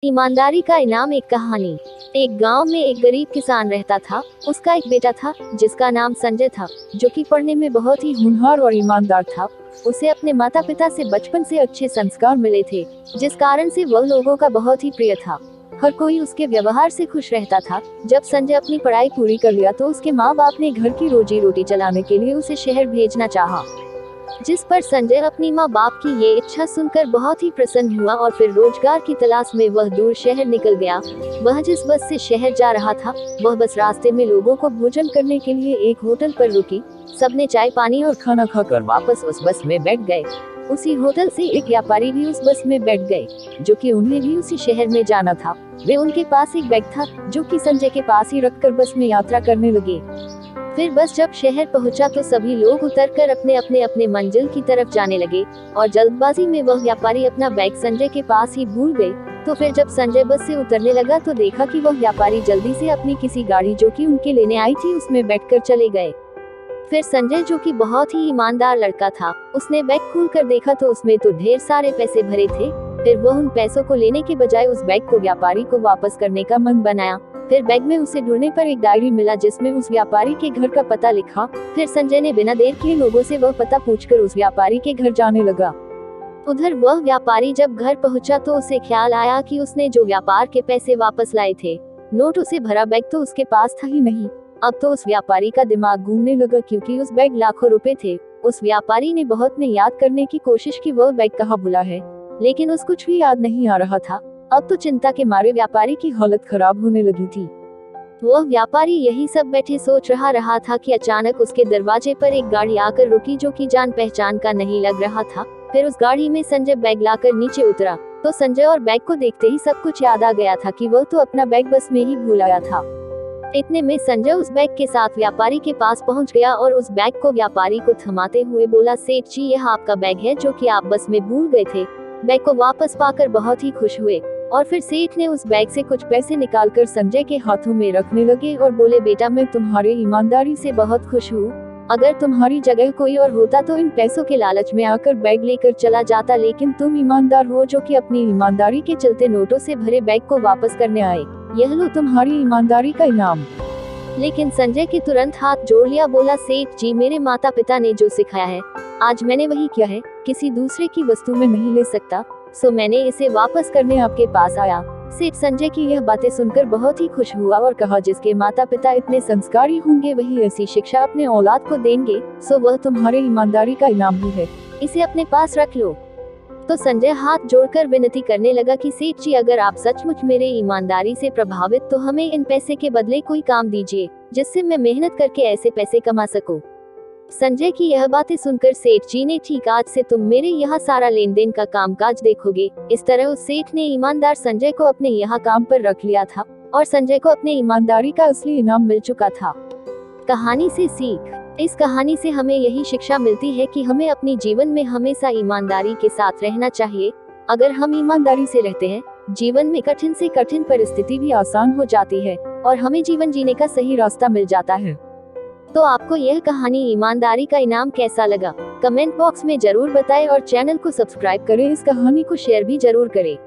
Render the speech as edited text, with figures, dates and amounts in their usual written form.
ईमानदारी का इनाम। एक कहानी। एक गांव में एक गरीब किसान रहता था। उसका एक बेटा था जिसका नाम संजय था, जो कि पढ़ने में बहुत ही होनहार और ईमानदार था। उसे अपने माता पिता से बचपन से अच्छे संस्कार मिले थे, जिस कारण से वह लोगों का बहुत ही प्रिय था। हर कोई उसके व्यवहार से खुश रहता था। जब संजय अपनी पढ़ाई पूरी कर लिया तो उसके माँ बाप ने घर की रोजी रोटी चलाने के लिए उसे शहर भेजना चाहा, जिस पर संजय अपनी माँ बाप की ये इच्छा सुनकर बहुत ही प्रसन्न हुआ और फिर रोजगार की तलाश में वह दूर शहर निकल गया। वह जिस बस से शहर जा रहा था, वह बस रास्ते में लोगों को भोजन करने के लिए एक होटल पर रुकी। सबने चाय पानी और खाना खाकर वापस उस बस में बैठ गए। उसी होटल से एक व्यापारी भी उस बस में बैठ गए, जो कि उन्हें भी उसी शहर में जाना था। वे उनके पास एक बैग था, जो कि संजय के पास ही रखकर बस में यात्रा करने लगे। फिर बस जब शहर पहुंचा तो सभी लोग उतरकर अपने मंजिल की तरफ जाने लगे और जल्दबाजी में वह व्यापारी अपना बैग संजय के पास ही भूल गए। तो फिर जब संजय बस से उतरने लगा तो देखा कि वह व्यापारी जल्दी से अपनी किसी गाड़ी जो कि उनके लेने आई थी उसमें बैठकर चले गए। फिर संजय, जो कि बहुत ही ईमानदार लड़का था, उसने बैग खोलकर देखा तो उसमें तो ढेर सारे पैसे भरे थे। फिर वह उन पैसों को लेने के बजाय उस बैग को व्यापारी को वापस करने का मन बनाया। फिर बैग में उसे ढूंढने पर एक डायरी मिला जिसमें उस व्यापारी के घर का पता लिखा। फिर संजय ने बिना देर किए लोगों से वह पता पूछकर उस व्यापारी के घर जाने लगा। उधर वह व्यापारी जब घर पहुंचा तो उसे ख्याल आया कि उसने जो व्यापार के पैसे वापस लाए थे, नोट उसे भरा बैग तो उसके पास था ही नहीं। अब तो उस व्यापारी का दिमाग घूमने लगा, क्योंकि उस बैग लाखों रुपए थे। उस व्यापारी ने बहुत याद करने की कोशिश की वह बैग कहाँ भुला है, लेकिन उसको कुछ भी याद नहीं आ रहा था। अब तो चिंता के मारे व्यापारी की हालत खराब होने लगी थी। वह व्यापारी यही सब बैठे सोच रहा था कि अचानक उसके दरवाजे पर एक गाड़ी आकर रुकी, जो कि जान पहचान का नहीं लग रहा था। फिर उस गाड़ी में संजय बैग लाकर नीचे उतरा तो संजय और बैग को देखते ही सब कुछ याद आ गया था कि वह तो अपना बैग बस में ही भूल आया था। इतने में संजय उस बैग के साथ व्यापारी के पास पहुंच गया और उस बैग को व्यापारी को थमाते हुए बोला, सेठ जी, यह आपका बैग है जो कि आप बस में भूल गए थे। बैग को वापस पाकर बहुत ही खुश हुए और फिर सेठ ने उस बैग से कुछ पैसे निकालकर संजय के हाथों में रखने लगे और बोले, बेटा, मैं तुम्हारे ईमानदारी से बहुत खुश हूँ। अगर तुम्हारी जगह कोई और होता तो इन पैसों के लालच में आकर बैग लेकर चला जाता, लेकिन तुम ईमानदार हो जो कि अपनी ईमानदारी के चलते नोटों से भरे बैग को वापस करने आए। यह लो तुम्हारी ईमानदारी का इनाम। लेकिन संजय के तुरंत हाथ जोड़ लिया, बोला, सेठ जी, मेरे माता पिता ने जो सिखाया है आज मैंने वही किया है। किसी दूसरे की वस्तु में नहीं ले सकता, सो मैंने इसे वापस करने आपके पास आया। सेठ संजय की यह बातें सुनकर बहुत ही खुश हुआ और कहा, जिसके माता पिता इतने संस्कारी होंगे वही ऐसी शिक्षा अपने औलाद को देंगे, सो वह तुम्हारे ईमानदारी का इनाम ही है। इसे अपने पास रख लो। तो संजय हाथ जोड़कर विनती करने लगा कि सेठ जी, अगर आप सचमुच मेरे ईमानदारी से प्रभावित तो हमें इन पैसे के बदले कोई काम दीजिए, जिससे मैं मेहनत करके ऐसे पैसे कमा सकूं। संजय की यह बातें सुनकर सेठ जी ने, ठीक, आज से तुम मेरे यहाँ सारा लेन देन का कामकाज देखोगे। इस तरह उस सेठ ने ईमानदार संजय को अपने यहाँ काम पर रख लिया था और संजय को अपने ईमानदारी का असली इनाम मिल चुका था। कहानी से सीख। इस कहानी से हमें यही शिक्षा मिलती है कि हमें अपनी जीवन में हमेशा ईमानदारी के साथ रहना चाहिए। अगर हम ईमानदारी से रहते हैं, जीवन में कठिन से कठिन परिस्थिति भी आसान हो जाती है और हमें जीवन जीने का सही रास्ता मिल जाता है। तो आपको यह कहानी ईमानदारी का इनाम कैसा लगा, कमेंट बॉक्स में जरूर बताएं और चैनल को सब्सक्राइब करें। इस कहानी को शेयर भी जरूर करें।